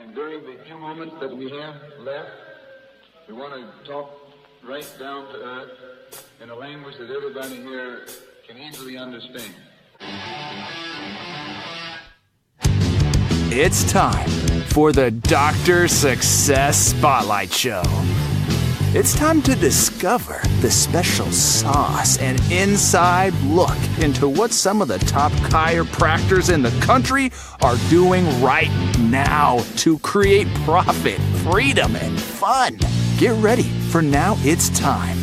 And during the few moments that we have left, we want to talk right down to earth in a language that everybody here can easily understand. It's time for the Dr. Success Spotlight Show. It's time to discover the special sauce and inside look into what some of the top chiropractors in the country are doing right now to create profit, freedom, and fun. Get ready for Now It's Time.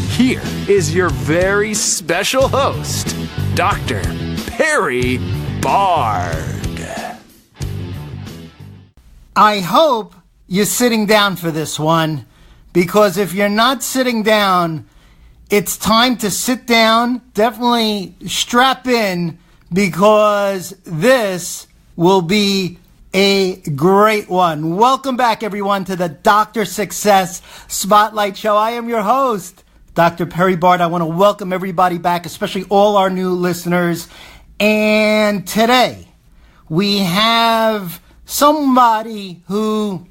Here is your very special host, Dr. Perry Bard. I hope you're sitting down for this one, because if you're not sitting down, it's time to sit down. Definitely strap in, because this will be a great one. Welcome back, everyone, to the Dr. Success Spotlight Show. I am your host, Dr. Perry Bard. I want to welcome everybody back, especially all our new listeners. And today, we have somebody who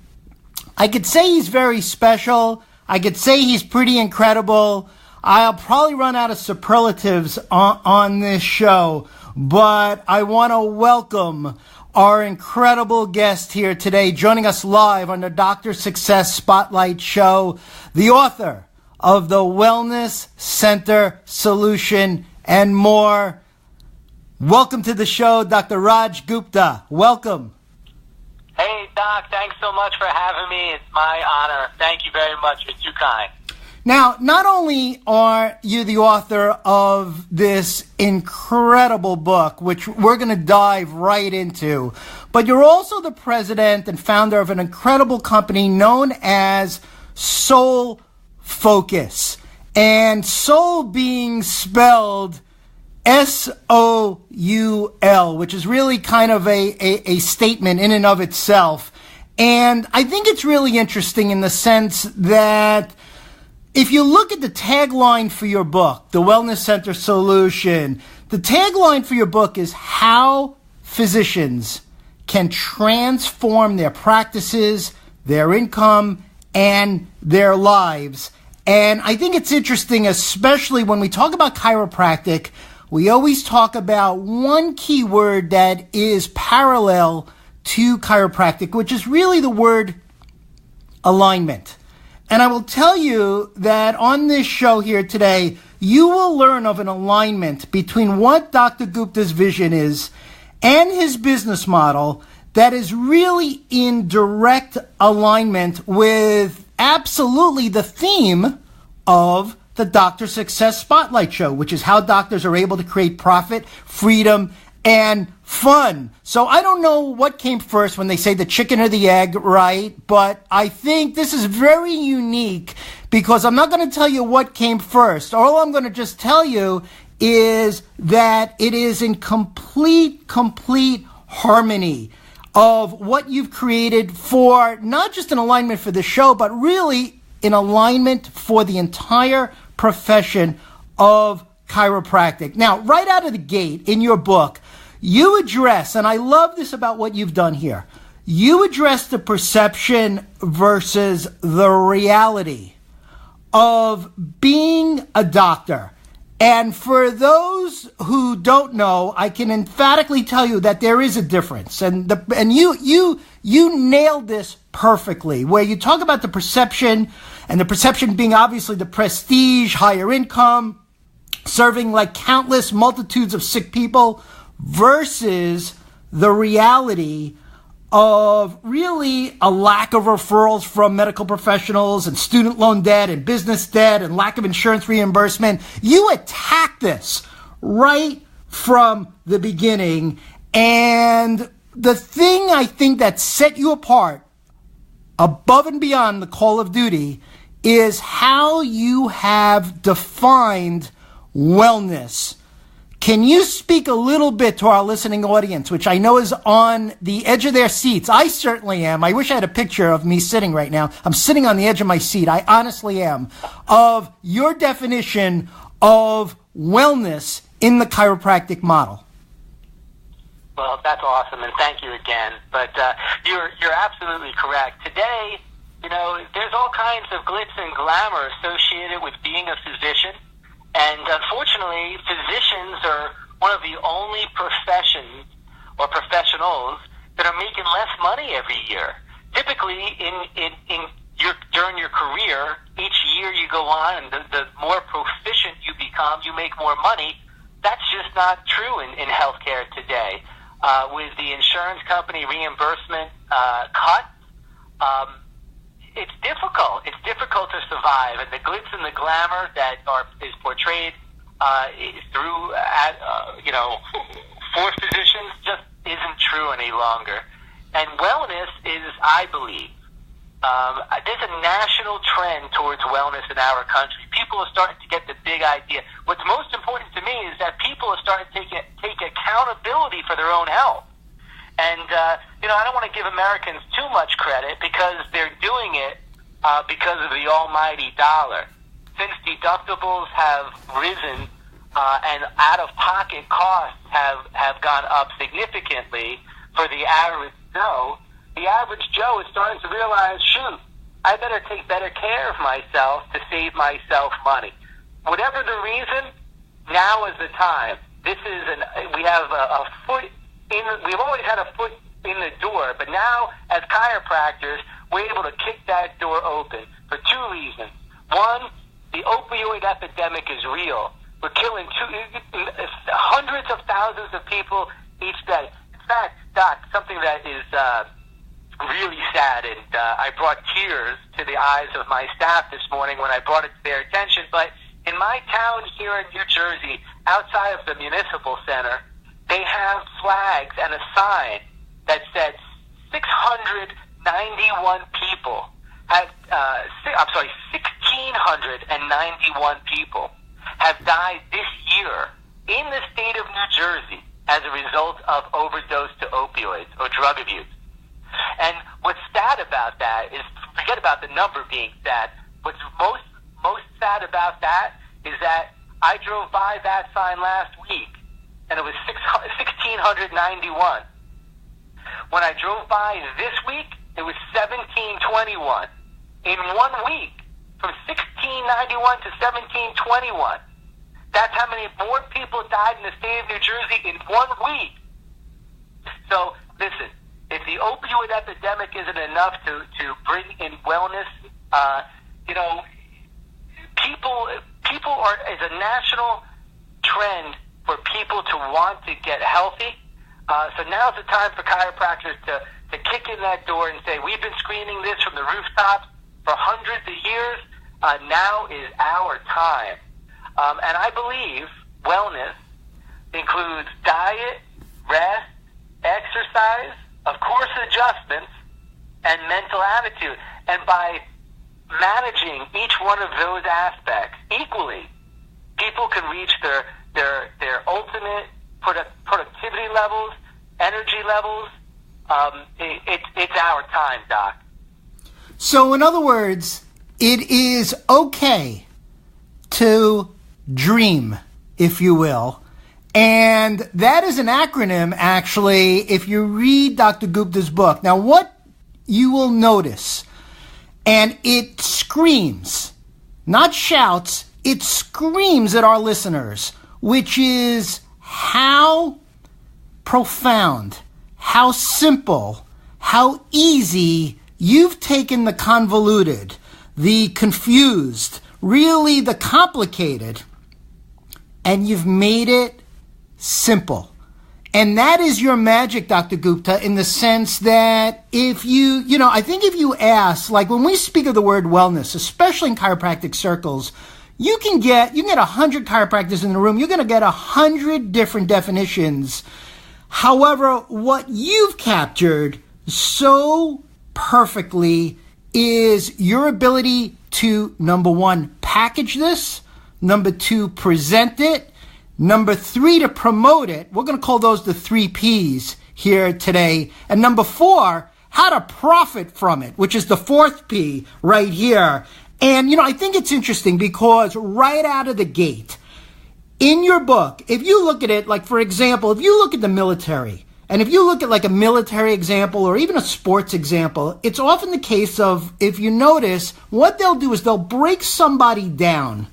I could say he's very special. I could say he's pretty incredible. I'll probably run out of superlatives on this show, but I want to welcome our incredible guest here today, joining us live on the Dr. Success Spotlight Show, the author of the Wellness Center Solution and more. Welcome to the show, Dr. Raj Gupta. Welcome. Hey, Doc, thanks so much for having me. It's my honor. Thank you very much. You're too kind. Now, not only are you the author of this incredible book, which we're going to dive right into, but you're also the president and founder of an incredible company known as Soul Focus. And Soul being spelled Soul, which is really kind of a statement in and of itself. And I think it's really interesting in the sense that if you look at the tagline for your book, The Wellness Center Solution, the tagline for your book is how physicians can transform their practices, their income, and their lives. And I think it's interesting, especially when we talk about chiropractic, we always talk about one key word that is parallel to chiropractic, which is really the word alignment. And I will tell you that on this show here today, you will learn of an alignment between what Dr. Gupta's vision is and his business model that is really in direct alignment with absolutely the theme of the Dr. Success Spotlight Show, which is how doctors are able to create profit, freedom, and fun. So I don't know what came first when they say the chicken or the egg, right? But I think this is very unique because I'm not going to tell you what came first. All I'm going to just tell you is that it is in complete harmony of what you've created for not just an alignment for the show, but really in alignment for the entire profession of chiropractic. Now, right out of the gate in your book, you address, and I love this about what you've done here, you address the perception versus the reality of being a doctor. And for those who don't know, I can emphatically tell you that there is a difference. And you nailed this perfectly, where you talk about the perception, and the perception being obviously the prestige, higher income, serving like countless multitudes of sick people, versus the reality of really a lack of referrals from medical professionals and student loan debt and business debt and lack of insurance reimbursement. You attack this right from the beginning. And the thing I think that set you apart above and beyond the call of duty is how you have defined wellness. Can you speak a little bit to our listening audience, which I know is on the edge of their seats? I certainly am. I wish I had a picture of me sitting right now. I'm sitting on the edge of my seat. I honestly am. Of your definition of wellness in the chiropractic model. Well, that's awesome, and thank you again. But you're absolutely correct. Today, there's all kinds of glitz and glamour associated with being a physician, and unfortunately, physicians are one of the only professions or professionals that are making less money every year. Typically, during your career, each year you go on, and the more proficient you become, you make more money. That's just not true in healthcare today. With the insurance company reimbursement cut, it's difficult. It's difficult to survive, and the glitz and the glamour that is portrayed through for physicians just isn't true any longer. And wellness is, I believe, there's a national trend towards wellness in our country. People are starting to get the big idea. What's most important to me is that people are starting to take accountability for their own health. And, I don't want to give Americans too much credit because they're doing it because of the almighty dollar. Since deductibles have risen and out-of-pocket costs have gone up significantly for the average Joe, the average Joe is starting to realize, shoot, I better take better care of myself to save myself money. Whatever the reason, now is the time. We have a foot in. We've always had a foot in the door, but now as chiropractors, we're able to kick that door open for two reasons. One, the opioid epidemic is real. We're killing hundreds of thousands of people each day. In fact, Doc, something that is really sad, and I brought tears to the eyes of my staff this morning when I brought it to their attention, but in my town here in New Jersey, outside of the municipal center, they have flags and a sign that said 691 people have, 1,691 people have died this year in the state of New Jersey as a result of overdose to opioids or drug abuse. And what's sad about that is, forget about the number being sad, what's most sad about that is that I drove by that sign last week, and it was 1,691. When I drove by this week, it was 1,721. In 1 week, from 1,691 to 1,721. That's how many more people died in the state of New Jersey in 1 week. So, listen, if the opioid epidemic isn't enough to bring in wellness, people are, as a national trend for people to want to get healthy. So now's the time for chiropractors to kick in that door and say, we've been screaming this from the rooftops for hundreds of years. Now is our time. And I believe wellness includes diet, rest, exercise, of course adjustments, and mental attitude. And by managing each one of those aspects equally, people can reach their ultimate productivity levels, energy levels. It's our time, Doc. So in other words, it is okay to dream, if you will. And that is an acronym, actually, if you read Dr. Gupta's book. Now, what you will notice, and it screams, not shouts, it screams at our listeners, which is how profound, how simple, how easy you've taken the convoluted, the confused, really the complicated, and you've made it simple. And that is your magic, Dr. Gupta, in the sense that if I think if you ask, like when we speak of the word wellness, especially in chiropractic circles, you can get 100 chiropractors in the room. You're going to get 100 different definitions. However, what you've captured so perfectly is your ability to, number one, package this, number two, present it, number three, to promote it. We're going to call those the 3 Ps here today. And number four, how to profit from it, which is the 4th P right here. And, I think it's interesting because right out of the gate, in your book, if you look at it, like, for example, if you look at the military And if you look at like a military example or even a sports example, it's often the case of, if you notice, what they'll do is they'll break somebody down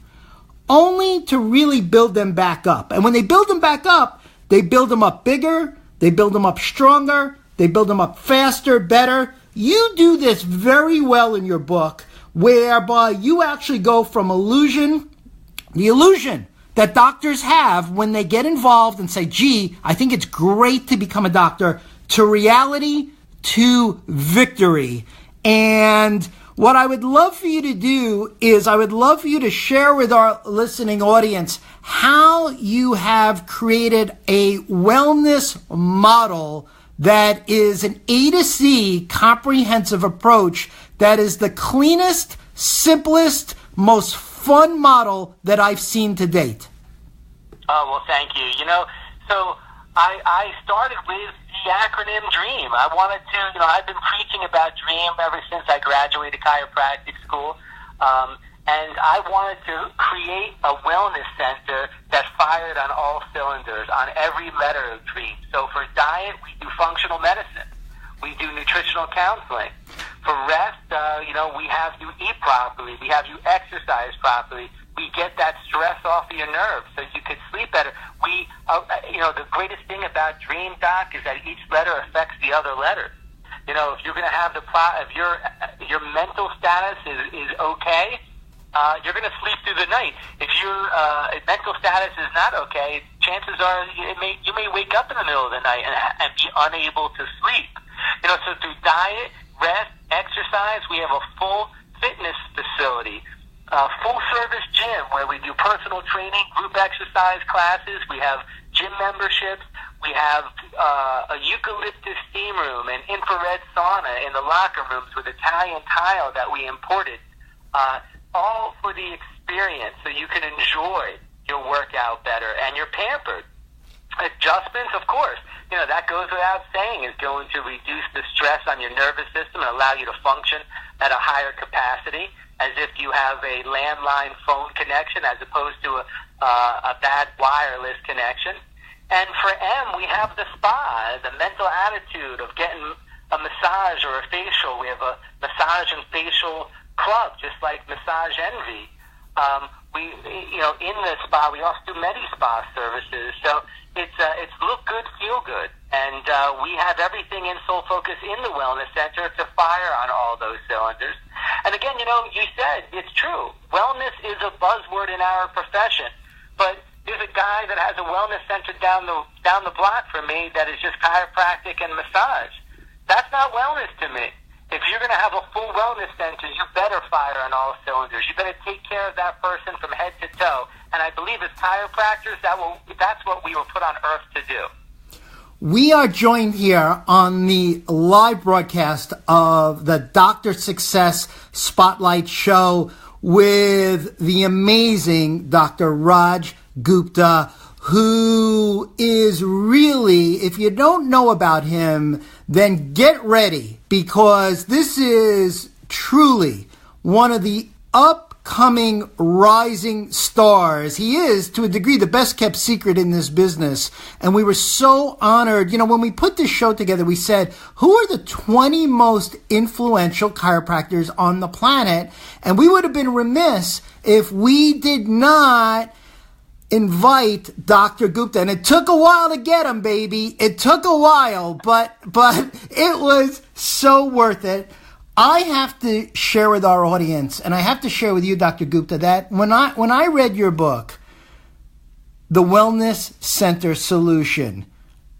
only to really build them back up. And when they build them back up, they build them up bigger, they build them up stronger, they build them up faster, better. You do this very well in your book, whereby you actually go from the illusion that doctors have when they get involved and say, gee, I think it's great to become a doctor, to reality, to victory. And what I would love for you to do is I would love for you to share with our listening audience how you have created a wellness model that is an A to Z comprehensive approach that is the cleanest, simplest, most fun model that I've seen to date. Oh, well, thank you. So I started with the acronym DREAM. I wanted to, I've been preaching about DREAM ever since I graduated chiropractic school. And I wanted to create a wellness center that fired on all cylinders, on every letter of DREAM. So for diet, we do functional medicine. We do nutritional counseling. For rest, we have you eat properly. We have you exercise properly. We get that stress off of your nerves so you can sleep better. The greatest thing about DREAM, Doc, is that each letter affects the other letter. If you're going to have if your mental status is okay, you're going to sleep through the night. If your mental status is not okay, chances are you may wake up in the middle of the night and be unable to sleep. So through diet, rest, exercise, we have a full fitness facility, full service gym where we do personal training, group exercise classes. We have gym memberships. We have a eucalyptus steam room and infrared sauna in the locker rooms with Italian tile that we imported. All for the experience, so you can enjoy your workout better and you're pampered. Adjustments, of course, that goes without saying, is going to reduce the stress on your nervous system and allow you to function at a higher capacity, as if you have a landline phone connection as opposed to a bad wireless connection. And for M, we have the spa, the mental attitude of getting a massage or a facial. We have a massage and facial club, just like Massage Envy. In the spa, we also do Medi-Spa services. So it's look good, feel good. And we have everything in Soul Focus in the Wellness Center to fire on all those cylinders. And again, you said it's true. Wellness is a buzzword in our profession. But there's a guy that has a wellness center down the block from me that is just chiropractic and massage. That's not wellness to me. If you're going to have a full wellness center, you better fire on all cylinders. You better take care of that person from head to toe. And I believe as chiropractors, that's what we were put on earth to do. We are joined here on the live broadcast of the Dr. Success Spotlight Show with the amazing Dr. Raj Gupta, who is really, if you don't know about him, then get ready, because this is truly one of the upcoming rising stars. He is, to a degree, the best kept secret in this business. And we were so honored. When we put this show together, we said, who are the 20 most influential chiropractors on the planet? And we would have been remiss if we did not invite Dr. Gupta. And it took a while to get him, baby. It took a while, but it was so worth it. I have to share with our audience, and I have to share with you, Dr. Gupta, that when I read your book, The Wellness Center Solution,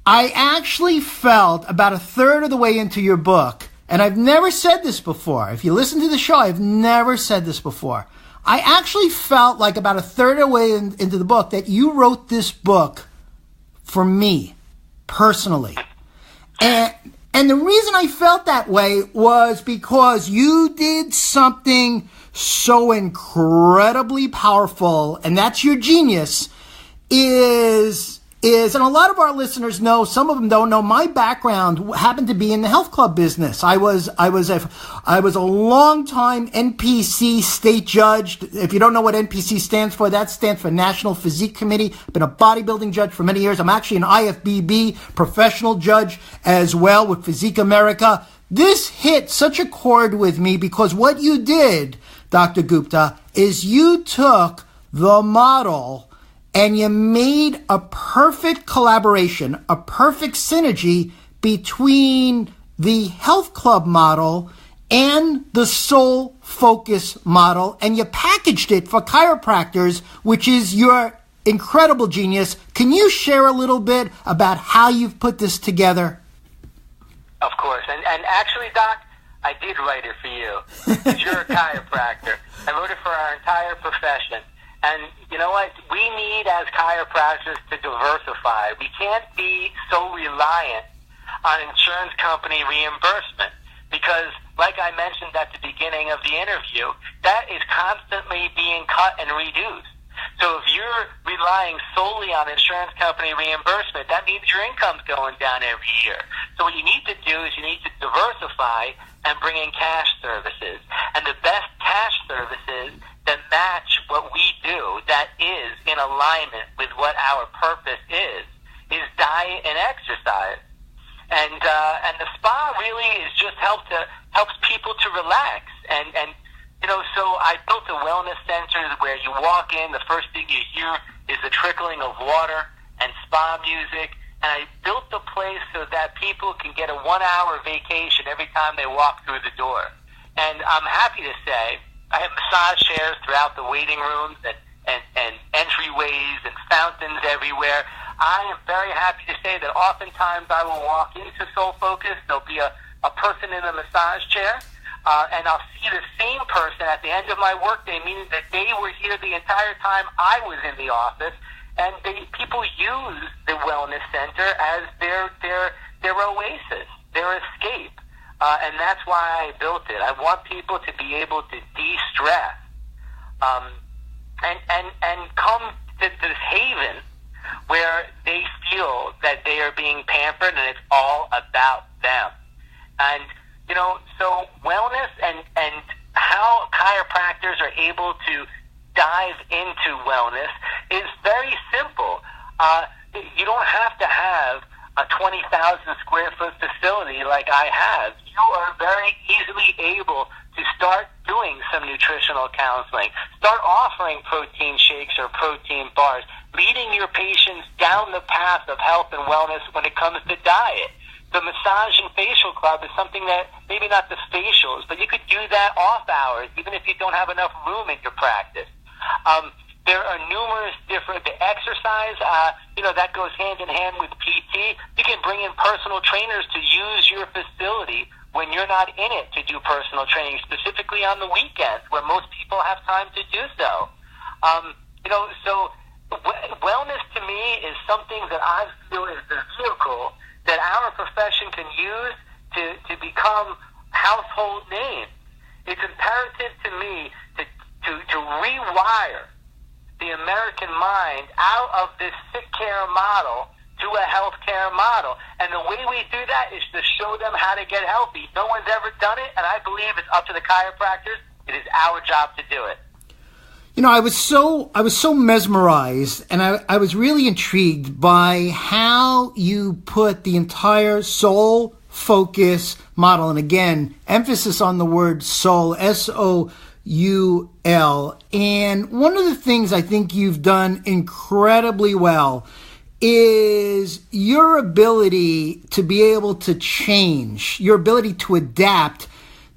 I actually felt about a third of the way into your book, and I've never said this before. If you listen to the show, I've never said this before. I actually felt like about a third of the way into the book that you wrote this book for me, personally. And the reason I felt that way was because you did something so incredibly powerful, and that's your genius, is is, and a lot of our listeners know, some of them don't know, my background happened to be in the health club business. I was a long-time NPC state judge. If you don't know what NPC stands for, that stands for National Physique Committee. I've been a bodybuilding judge for many years. I'm actually an IFBB professional judge as well with Physique America. This hit such a chord with me because what you did, Dr. Gupta, is you took the model and you made a perfect collaboration, a perfect synergy between the health club model and the soul focus model, and you packaged it for chiropractors, which is your incredible genius. Can you share a little bit about how you've put this together? Of course. And actually, Doc, I did write it for you, because you're a chiropractor. I wrote it for our entire profession. And you know what? We need, as chiropractors, to diversify. We can't be so reliant on insurance company reimbursement because, like I mentioned at the beginning of the interview, that is constantly being cut and reduced. So if you're relying solely on insurance company reimbursement, that means your income's going down every year. So what you need to do is you need to diversify and bring in cash services. And the best cash services that match what we do, that is in alignment with what our purpose is diet and exercise. And the spa really is just helps people to relax. And you know, so I built a wellness center where you walk in, the first thing you hear is the trickling of water and spa music. And I built the place so that people can get a 1-hour vacation every time they walk through the door. And I'm happy to say I have massage chairs throughout the waiting rooms and entryways and fountains everywhere. I am very happy to say that oftentimes I will walk into Soul Focus. There'll be a person in a massage chair, and I'll see the same person at the end of my workday, meaning that they were here the entire time I was in the office. And people use the wellness center as their oasis, their escape. And that's why I built it. I want people to be able to de-stress and come to this haven where they feel that they are being pampered and it's all about them. And, you know, so wellness and how chiropractors are able to dive into wellness is very simple. You don't have to have a 20,000 square foot facility like I have. You are very easily able to start doing some nutritional counseling, start offering protein shakes or protein bars, leading your patients down the path of health and wellness when it comes to diet. The massage and facial club is something that, maybe not the facials, but you could do that off hours, even if you don't have enough room in your practice. There are numerous different, the exercise, that goes hand in hand with PT. You can bring in personal trainers to use your facility when you're not in it to do personal training, specifically on the weekends where most people have time to do so. So wellness to me is something that I feel is the vehicle that our profession can use to become household names. It's imperative to me to rewire the American mind out of this sick care model to a healthcare model. And the way we do that is to show them how to get healthy. No one's ever done it, and I believe it's up to the chiropractors. It is our job to do it. You know, I was so mesmerized, and I was really intrigued by how you put the entire soul focus model, and again, emphasis on the word soul, SOUL. And one of the things I think you've done incredibly well is your ability to be able to change, your ability to adapt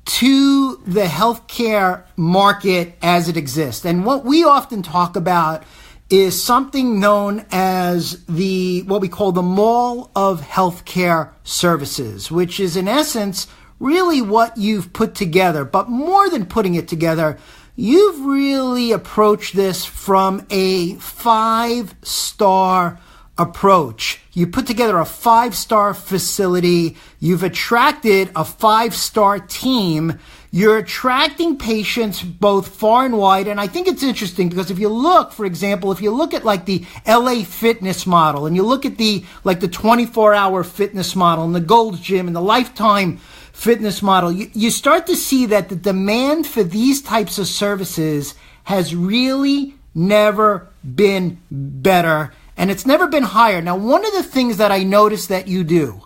to the healthcare market as it exists. And what we often talk about is something known as what we call the mall of healthcare services, which is in essence really what you've put together. But more than putting it together, you've really approached this from a 5-star approach. You put together a 5-star facility. You've attracted a 5-star team. You're attracting patients both far and wide. And I think it's interesting because if you look, for example, if you look at like the LA Fitness model and you look at the 24-hour fitness model and the Gold's Gym and the Lifetime Fitness model, you start to see that the demand for these types of services has really never been better, and it's never been higher. Now, one of the things that I notice that you do,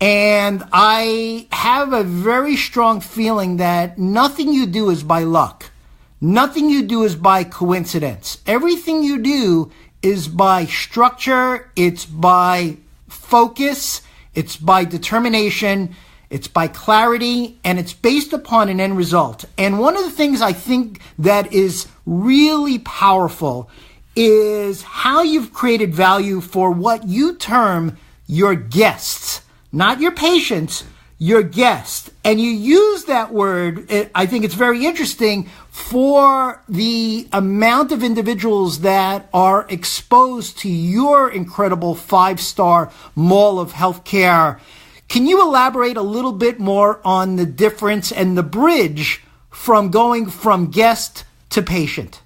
and I have a very strong feeling that nothing you do is by luck. Nothing you do is by coincidence. Everything you do is by structure, it's by focus, it's by determination, it's by clarity, and it's based upon an end result. And one of the things I think that is really powerful is how you've created value for what you term your guests, not your patients, your guests. And you use that word, I think it's very interesting, for the amount of individuals that are exposed to your incredible 5-star mall of healthcare. Can you elaborate a little bit more on the difference and the bridge from going from guest to patient?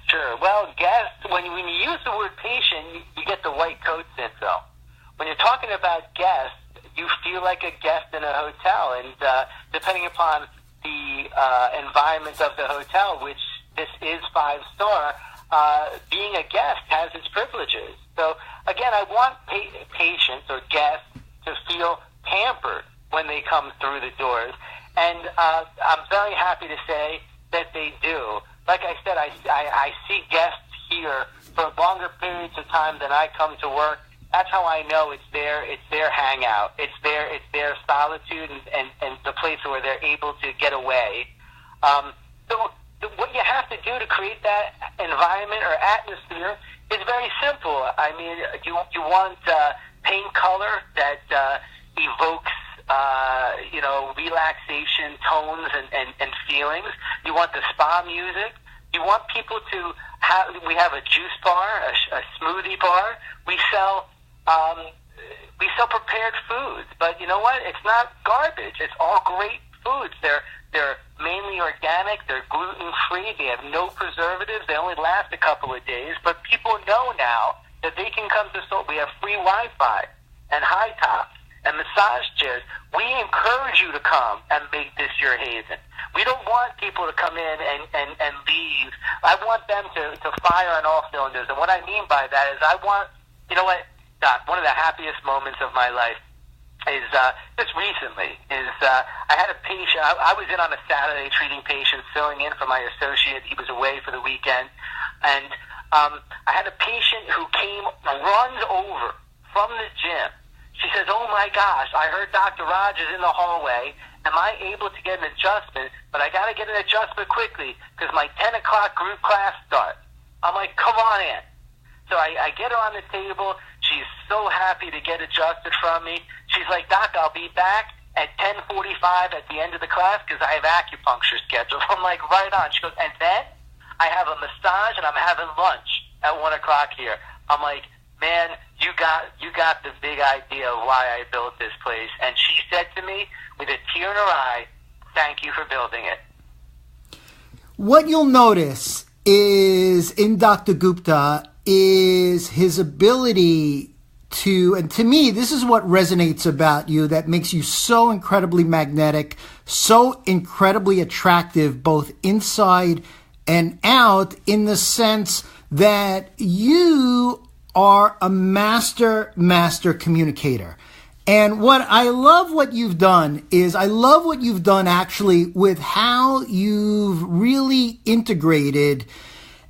Sure. Well, guest, when you use the word patient, you get the white coat syndrome. When you're talking about guest, you feel like a guest in a hotel. And depending upon the environment of the hotel, which this is 5-star, being a guest has its privileges. So, again, I want patients or guests to feel pampered when they come through the doors. And I'm very happy to say that they do. Like I said, I see guests here for longer periods of time than I come to work. That's how I know it's their hangout. It's their solitude and the place where they're able to get away. So what you have to do to create that environment or atmosphere is very simple. I mean, you want paint color that evokes relaxation, tones, and feelings. You want the spa music. You want people to have. We have a juice bar, a smoothie bar. We sell prepared foods, but you know what? It's not garbage. It's all great foods. They're mainly organic. They're gluten-free. They have no preservatives. They only last a couple of days. But people know now that they can come to Soul. We have free Wi-Fi and high tops and massage chairs. We encourage you to come and make this your haven. We don't want people to come in and leave. I want them to fire on all cylinders. And what I mean by that is I want, you know what, Doc, one of the happiest moments of my life is just recently I had a patient. I was in on a Saturday treating patients, filling in for my associate. He was away for the weekend. And I had a patient who runs over from the gym. She says, "Oh my gosh, I heard Dr. Rogers in the hallway. Am I able to get an adjustment? But I got to get an adjustment quickly because my 10 o'clock group class starts." I'm like, "Come on in." So I get her on the table. She's so happy to get adjusted from me. She's like, "Doc, I'll be back at 10:45 at the end of the class because I have acupuncture scheduled." I'm like, "Right on." She goes, "And then I have a massage and I'm having lunch at 1 o'clock here." I'm like, "Man, you got the big idea of why I built this place." And she said to me with a tear in her eye, "Thank you for building it." What you'll notice is in Dr. Gupta is his ability to, and to me, this is what resonates about you that makes you so incredibly magnetic, so incredibly attractive, both inside and out, in the sense that you are a master communicator. And I love what you've done actually with how you've really integrated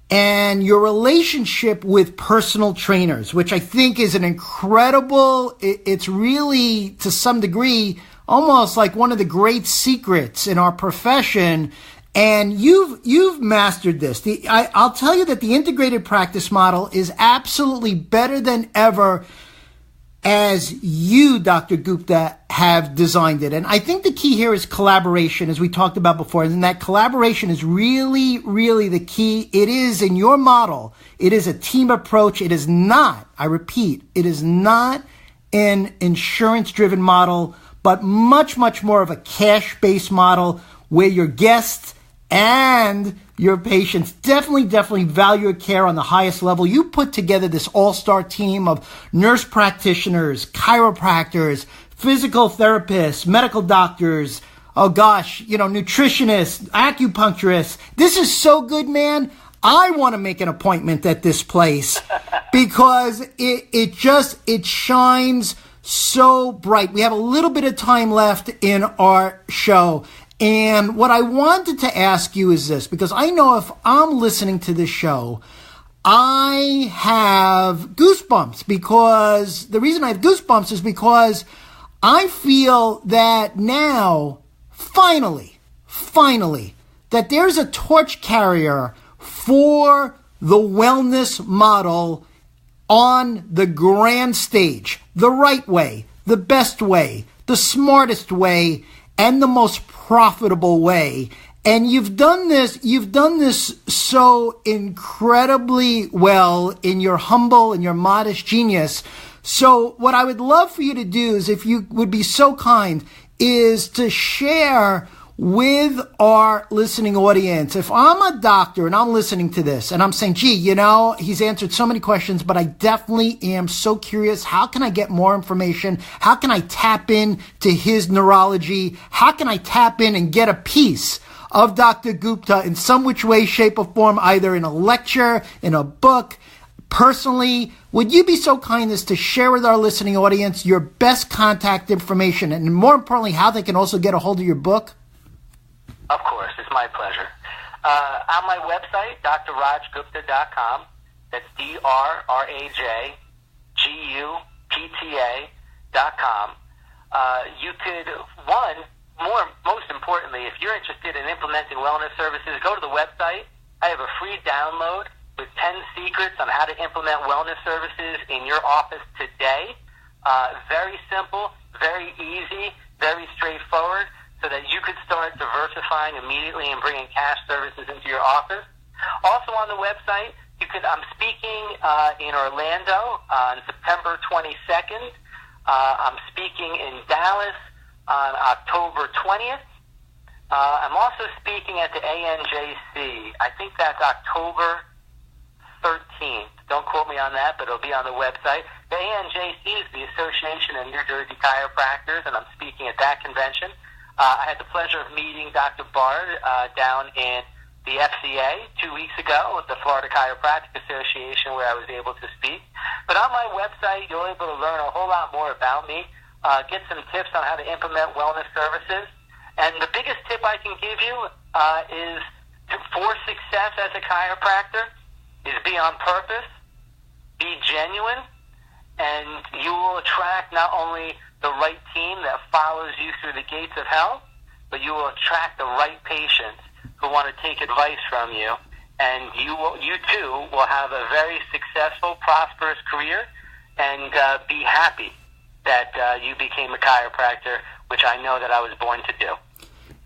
and your relationship with personal trainers, which I think is an incredible, it's really to some degree almost like one of the great secrets in our profession. And you've mastered this. I'll tell you that the integrated practice model is absolutely better than ever. as you, Dr. Gupta, have designed it. And I think the key here is collaboration, as we talked about before, and that collaboration is really, really the key. It is in your model. It is a team approach. It is not, I repeat, it is not an insurance-driven model, but much, much more of a cash-based model where your guests and your patients definitely value your care on the highest level. You put together this all-star team of nurse practitioners, chiropractors, physical therapists, medical doctors, nutritionists, acupuncturists. This is so good, man. I want to make an appointment at this place because it shines so bright. We have a little bit of time left in our show. And what I wanted to ask you is this, because I know if I'm listening to this show, I have goosebumps, because the reason I have goosebumps is because I feel that now, finally, that there's a torch carrier for the wellness model on the grand stage, the right way, the best way, the smartest way, and the most profitable way. And you've done this so incredibly well in your humble and your modest genius. So what I would love for you to do is, if you would be so kind, is to share with our listening audience. If I'm a doctor and I'm listening to this and I'm saying, gee, he's answered so many questions, but I definitely am so curious. How can I get more information? How can I tap in to his neurology? How can I tap in and get a piece of Dr. Gupta in some which way, shape, or form, either in a lecture, in a book, personally? Would you be so kind as to share with our listening audience your best contact information, and more importantly, how they can also get a hold of your book? Of course, it's my pleasure. On my website, drrajgupta.com, that's drrajgupta.com. You could, most importantly, if you're interested in implementing wellness services, go to the website. I have a free download with 10 secrets on how to implement wellness services in your office today. Very simple, very easy, very straightforward, so that you could start diversifying immediately and bringing cash services into your office. Also on the website, I'm speaking in Orlando on September 22nd. I'm speaking in Dallas on October 20th. I'm also speaking at the ANJC. I think that's October 13th. Don't quote me on that, but it'll be on the website. The ANJC is the Association of New Jersey Chiropractors, and I'm speaking at that convention. I had the pleasure of meeting Dr. Bard down in the FCA 2 weeks ago at the Florida Chiropractic Association, where I was able to speak. But on my website, you'll be able to learn a whole lot more about me, get some tips on how to implement wellness services. And the biggest tip I can give you is for success as a chiropractor is be on purpose, be genuine, and you will attract not only the right team that follows you through the gates of hell, but you will attract the right patients who want to take advice from you, and you too will have a very successful, prosperous career, and be happy that you became a chiropractor, which I know that I was born to do.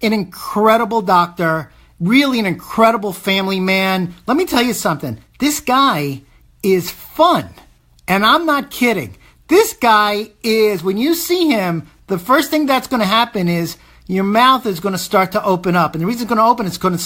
An incredible doctor, really an incredible family man. Let me tell you something. This guy is fun, and I'm not kidding. This guy is, when you see him, the first thing that's going to happen is your mouth is going to start to open up. And the reason it's going to open, it's going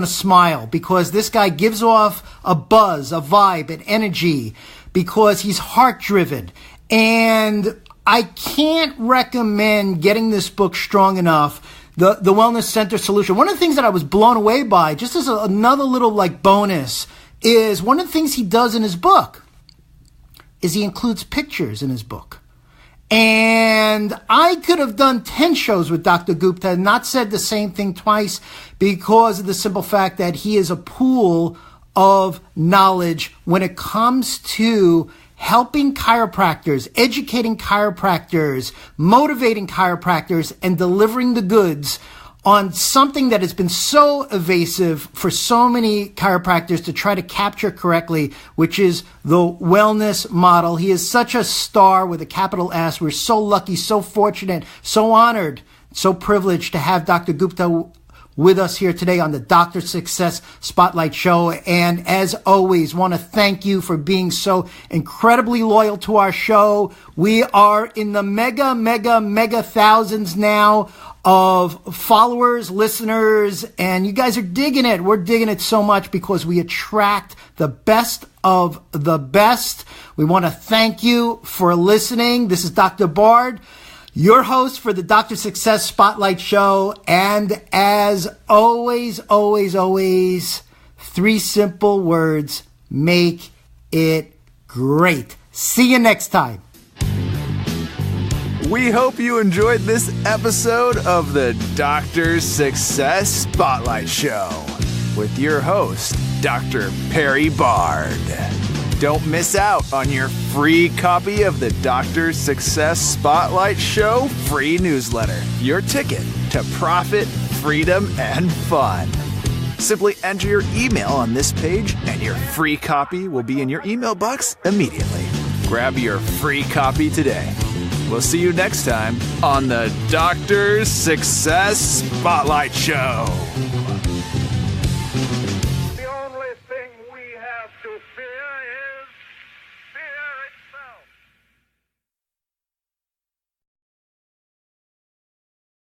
to smile, because this guy gives off a buzz, a vibe, an energy, because he's heart-driven. And I can't recommend getting this book strong enough, the Wellness Center Solution. One of the things that I was blown away by, just as another little bonus, is one of the things he does in his book is he includes pictures in his book. And I could have done 10 shows with Dr. Gupta and not said the same thing twice, because of the simple fact that he is a pool of knowledge when it comes to helping chiropractors, educating chiropractors, motivating chiropractors, and delivering the goods on something that has been so evasive for so many chiropractors to try to capture correctly, which is the wellness model. He is such a star with a capital S. We're so lucky, so fortunate, so honored, so privileged to have Dr. Gupta with us here today on the Dr. Success Spotlight Show. And as always, want to thank you for being so incredibly loyal to our show. We are in the mega thousands now of followers, listeners, and you guys are digging it. We're digging it so much because we attract the best of the best. We want to thank you for listening. This is Dr. Bard, your host for the Dr. Success Spotlight Show. And as always, 3 simple words: make it great. See you next time. We hope you enjoyed this episode of the Dr. Success Spotlight Show with your host, Dr. Perry Bard. Don't miss out on your free copy of the Dr. Success Spotlight Show free newsletter, your ticket to profit, freedom, and fun. Simply enter your email on this page and your free copy will be in your email box immediately. Grab your free copy today. We'll see you next time on the Dr. Success Spotlight Show.